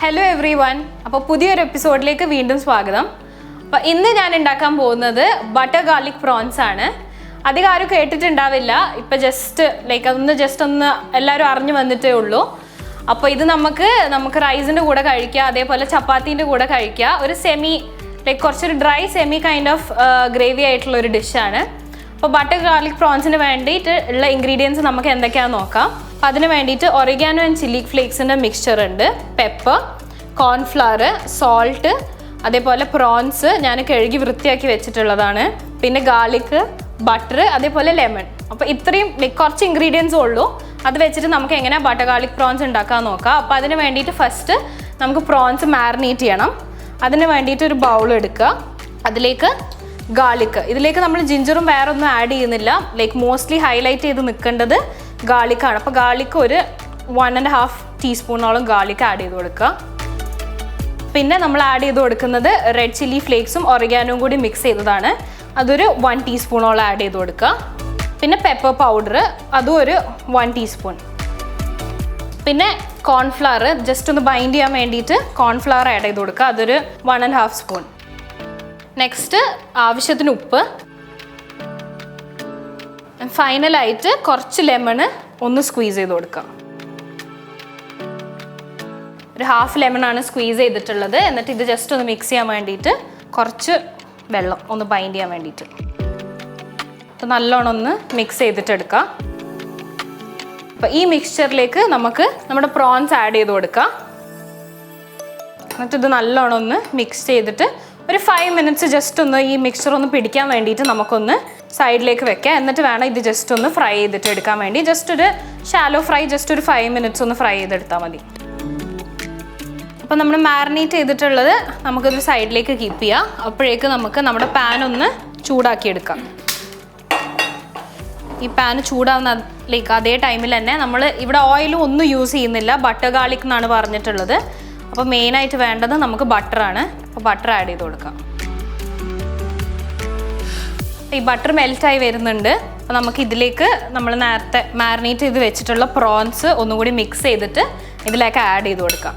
Hello everyone. അപ്പോൾ പുതിയൊരു എപ്പിസോഡിലേക്ക് വീണ്ടും സ്വാഗതം. അപ്പോൾ ഇന്ന് ഞാൻ ഉണ്ടാക്കാൻ പോകുന്നത് ബട്ടർ ഗാർലിക് പ്രോൺസ് ആണ്. അധികം ആരും കേട്ടിട്ടുണ്ടാവില്ല. ഇപ്പോൾ ജസ്റ്റ് ഒന്ന് എല്ലാവരും അറിഞ്ഞു വന്നിട്ടേ ഉള്ളൂ. അപ്പോൾ ഇത് നമുക്ക് റൈസിന്റെ കൂടെ കഴിക്കാം, അതേപോലെ ചപ്പാത്തിന്റെ കൂടെ കഴിക്കാം. ഒരു കുറച്ചൊരു dry semi kind of gravy ആയിട്ടുള്ള ഒരു ഡിഷാണ്. അപ്പോൾ ബട്ടർ ഗാർലിക് പ്രോൺസിന് വേണ്ടിയിട്ട് ഉള്ള ഇൻഗ്രീഡിയൻസ് നമുക്ക് എന്തൊക്കെയാണെന്ന് നോക്കാം. അപ്പോൾ അതിന് വേണ്ടിയിട്ട് ഒറിഗാനോ ആൻഡ് ചില്ലി ഫ്ലേക്സിൻ്റെ മിക്സ്ചർ ഉണ്ട്, പെപ്പർ, കോൺഫ്ലവർ, സോൾട്ട്, അതേപോലെ പ്രോൺസ് ഞാൻ കഴുകി വൃത്തിയാക്കി വെച്ചിട്ടുള്ളതാണ്, പിന്നെ ഗാർലിക്, ബട്ടർ, അതേപോലെ ലെമൺ. അപ്പോൾ ഇത്രയും കുറച്ച് ഇൻഗ്രീഡിയൻസും ഉള്ളൂ. അത് വെച്ചിട്ട് നമുക്ക് എങ്ങനെ ബട്ടർ ഗാർലിക് പ്രോൺസ് ഉണ്ടാക്കാൻ നോക്കാം. അപ്പോൾ അതിന് വേണ്ടിയിട്ട് ഫസ്റ്റ് നമുക്ക് പ്രോൺസ് മാരിനേറ്റ് ചെയ്യണം. അതിന് വേണ്ടിയിട്ട് ഒരു ബൗൾ എടുക്കുക, അതിലേക്ക് ഗാർലിക്, ഇതിലേക്ക് നമ്മൾ ജിഞ്ചറും വേറെ ഒന്നും ആഡ് ചെയ്യുന്നില്ല. മോസ്റ്റ്ലി ഹൈലൈറ്റ് ചെയ്ത് നിൽക്കേണ്ടത് ഗാർലിക്കാണ്. അപ്പോൾ ഗാർലിക്ക് ഒരു 1.5 ടീസ്പൂണോളം ഗാർലിക്ക് ആഡ് ചെയ്ത് കൊടുക്കുക. പിന്നെ നമ്മൾ ആഡ് ചെയ്ത് കൊടുക്കുന്നത് റെഡ് ചില്ലി ഫ്ലേക്സും ഒറിഗാനോയും കൂടി മിക്സ് ചെയ്തതാണ്, അതൊരു 1 ടീസ്പൂണോളം ആഡ് ചെയ്ത് കൊടുക്കുക. പിന്നെ പെപ്പർ പൗഡർ, അതും ഒരു 1 ടീസ്പൂൺ. പിന്നെ കോൺഫ്ലവർ ജസ്റ്റ് ഒന്ന് ബൈൻഡ് ചെയ്യാൻ വേണ്ടിയിട്ട് കോൺഫ്ലവർ ആഡ് ചെയ്ത് കൊടുക്കുക, അതൊരു 1.5 സ്പൂൺ. നെക്സ്റ്റ് ആവശ്യത്തിന് ഉപ്പ്. ഫൈനലായിട്ട് കുറച്ച് ലെമണ് ഒന്ന് സ്ക്വീസ് ചെയ്ത് കൊടുക്കുക. ഒരു ഹാഫ് ലെമണാണ് സ്ക്വീസ് ചെയ്തിട്ടുള്ളത്. എന്നിട്ട് ഇത് ജസ്റ്റ് ഒന്ന് മിക്സ് ചെയ്യാൻ വേണ്ടിയിട്ട് കുറച്ച് വെള്ളം ഒന്ന് ബൈൻഡ് ചെയ്യാൻ വേണ്ടിയിട്ട് അപ്പോൾ നല്ലോണം ഒന്ന് മിക്സ് ചെയ്തിട്ടെടുക്കുക. അപ്പോൾ ഈ മിക്സ്ചറിലേക്ക് നമുക്ക് നമ്മുടെ പ്രോൺസ് ആഡ് ചെയ്ത് കൊടുക്കുക. എന്നിട്ട് ഇത് നല്ലോണം ഒന്ന് മിക്സ് ചെയ്തിട്ട് ഒരു 5 മിനിറ്റ്സ് ജസ്റ്റ് ഒന്ന് ഈ മിക്സ്ചർ ഒന്ന് പിടിക്കാൻ വേണ്ടിയിട്ട് നമുക്കൊന്ന് സൈഡിലേക്ക് വെക്കാം. എന്നിട്ട് വേണം ഇത് ജസ്റ്റ് ഒന്ന് ഫ്രൈ ചെയ്തിട്ട് എടുക്കാൻ വേണ്ടി. ജസ്റ്റ് ഒരു ഷാലോ ഫ്രൈ, ജസ്റ്റ് ഒരു 5 മിനിറ്റ്സ് ഒന്ന് ഫ്രൈ ചെയ്തെടുത്താൽ മതി. അപ്പോൾ നമ്മൾ മാരിനേറ്റ് ചെയ്തിട്ടുള്ളത് നമുക്കൊരു സൈഡിലേക്ക് കീപ്പ് ചെയ്യാം. അപ്പോഴേക്ക് നമുക്ക് നമ്മുടെ പാൻ ഒന്ന് ചൂടാക്കിയെടുക്കാം. ഈ പാൻ ചൂടാവുന്ന അതേ ടൈമിൽ തന്നെ നമ്മൾ ഇവിടെ ഓയിലും ഒന്നും യൂസ് ചെയ്യുന്നില്ല, ബട്ടർ ഗാർലിക് എന്നാണ് പറഞ്ഞിട്ടുള്ളത്. അപ്പോൾ മെയിനായിട്ട് വേണ്ടത് നമുക്ക് ബട്ടറാണ്. അപ്പോൾ ബട്ടർ ആഡ് ചെയ്ത് കൊടുക്കാം. ഈ ബട്ടർ മെൽറ്റായി വരുന്നുണ്ട്. അപ്പോൾ നമുക്ക് ഇതിലേക്ക് നമ്മൾ നേരത്തെ മാരിനേറ്റ് ചെയ്ത് വെച്ചിട്ടുള്ള പ്രോൺസ് ഒന്നുകൂടി മിക്സ് ചെയ്തിട്ട് ഇതിലേക്ക് ആഡ് ചെയ്ത് കൊടുക്കാം.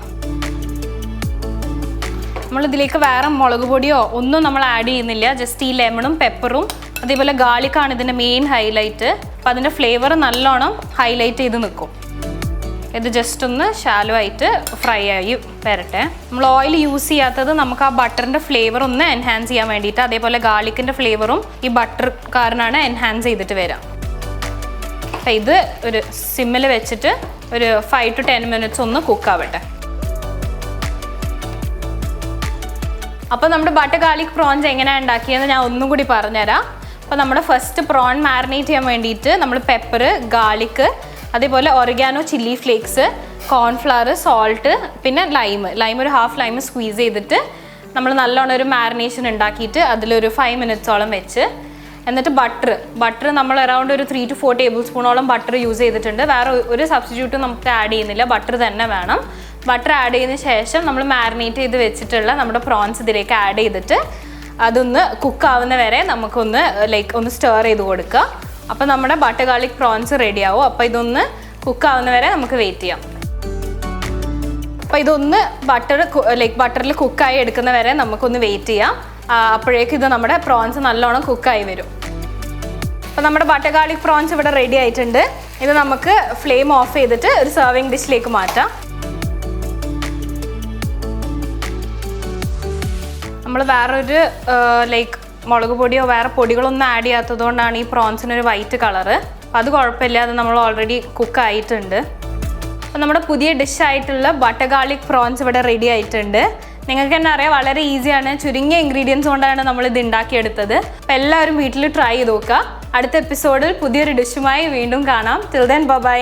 നമ്മളിതിലേക്ക് വേറെ മുളക് പൊടിയോ ഒന്നും നമ്മൾ ആഡ് ചെയ്യുന്നില്ല. ജസ്റ്റ് ഈ ലെമണും പെപ്പറും അതേപോലെ ഗാർലിക്കാണ് ഇതിൻ്റെ മെയിൻ ഹൈലൈറ്റ്. അപ്പോൾ അതിൻ്റെ ഫ്ലേവർ നല്ലോണം ഹൈലൈറ്റ് ചെയ്ത് നിൽക്കും. ഇത് ജസ്റ്റ് ഒന്ന് ഷാലോ ആയിട്ട് ഫ്രൈ ആയി വരട്ടെ. നമ്മൾ ഓയിൽ യൂസ് ചെയ്യാത്തത് നമുക്ക് ആ ബട്ടറിൻ്റെ ഫ്ലേവർ ഒന്ന് എൻഹാൻസ് ചെയ്യാൻ വേണ്ടിയിട്ട്, അതേപോലെ ഗാർലിക്കിൻ്റെ ഫ്ലേവറും ഈ ബട്ടർ കാരനാണ് എൻഹാൻസ് ചെയ്തിട്ട് വരാം. അപ്പം ഇത് ഒരു സിമ്മിൽ വെച്ചിട്ട് ഒരു 5 to 10 മിനിറ്റ്സ് ഒന്ന് കുക്കാവട്ടെ. അപ്പോൾ നമ്മുടെ ബട്ടർ ഗാർലിക് പ്രോൺസ് എങ്ങനെയാണ് ഉണ്ടാക്കിയെന്ന് ഞാൻ ഒന്നും കൂടി പറഞ്ഞുതരാം. അപ്പോൾ നമ്മുടെ ഫസ്റ്റ് പ്രോൺ മാരിനേറ്റ് ചെയ്യാൻ വേണ്ടിയിട്ട് നമ്മൾ പെപ്പർ, ഗാർലിക്ക്, അതേപോലെ oregano chilli flakes, cornflour, salt, പിന്നെ ലൈം ഒരു ഹാഫ് ലൈം സ്ക്വീസ് ചെയ്തിട്ട് നമ്മൾ നല്ലോണം ഒരു മാരിനേഷൻ ഉണ്ടാക്കിയിട്ട് അതിലൊരു 5 മിനിറ്റ്സോളം വെച്ച്, എന്നിട്ട് ബട്ടർ നമ്മൾ അറൗണ്ട് ഒരു 3 to 4 ടേബിൾ സ്പൂണോളം ബട്ടർ യൂസ് ചെയ്തിട്ടുണ്ട്. വേറെ ഒരു സബ്സ്റ്റിറ്റ്യൂട്ടും നമുക്ക് ആഡ് ചെയ്യുന്നില്ല, ബട്ടർ തന്നെ വേണം. ബട്ടർ ആഡ് ചെയ്തതിന് ശേഷം നമ്മൾ മാരിനേറ്റ് ചെയ്ത് വെച്ചിട്ടുള്ള നമ്മുടെ പ്രോൺസ് ഇതിലേക്ക് ആഡ് ചെയ്തിട്ട് അതൊന്ന് കുക്കാവുന്ന വരെ നമുക്കൊന്ന് ഒന്ന് സ്റ്റർ ചെയ്ത് കൊടുക്കുക. അപ്പോൾ നമ്മുടെ ബട്ടർ ഗാർലിക് പ്രോൺസ് റെഡി ആവും. അപ്പോൾ ഇതൊന്ന് കുക്കാവുന്ന വരെ നമുക്ക് വെയിറ്റ് ചെയ്യാം. അപ്പോൾ ഇതൊന്ന് ബട്ടറിൽ കുക്കായി എടുക്കുന്ന വരെ നമുക്കൊന്ന് വെയിറ്റ് ചെയ്യാം. അപ്പോഴേക്കും ഇത് നമ്മുടെ പ്രോൺസ് നല്ലോണം കുക്കായി വരും. അപ്പോൾ നമ്മുടെ ബട്ടർ ഗാർലിക് പ്രോൺസ് ഇവിടെ റെഡി ആയിട്ടുണ്ട്. ഇത് നമുക്ക് ഫ്ലെയിം ഓഫ് ചെയ്തിട്ട് ഒരു സെർവിങ് ഡിഷിലേക്ക് മാറ്റാം. നമ്മൾ വേറൊരു മുളക് പൊടിയോ വേറെ പൊടികളൊന്നും ആഡ് ചെയ്യാത്തത് കൊണ്ടാണ് ഈ പ്രോൺസിനൊരു വൈറ്റ് കളറ്. അപ്പോൾ അത് കുഴപ്പമില്ല, അത് നമ്മൾ ഓൾറെഡി കുക്കായിട്ടുണ്ട്. അപ്പോൾ നമ്മുടെ പുതിയ ഡിഷായിട്ടുള്ള ബട്ടർ ഗാർലിക് പ്രോൺസ് ഇവിടെ റെഡി ആയിട്ടുണ്ട്. നിങ്ങൾക്ക് തന്നെ അറിയാം, വളരെ ഈസിയാണ്, ചുരുങ്ങിയ ഇൻഗ്രീഡിയൻസ് കൊണ്ടാണ് നമ്മളിത് ഉണ്ടാക്കിയെടുത്തത്. അപ്പോൾ എല്ലാവരും വീട്ടിൽ ട്രൈ ചെയ്ത് നോക്കുക. അടുത്ത എപ്പിസോഡിൽ പുതിയൊരു ഡിഷുമായി വീണ്ടും കാണാം. Till then bye.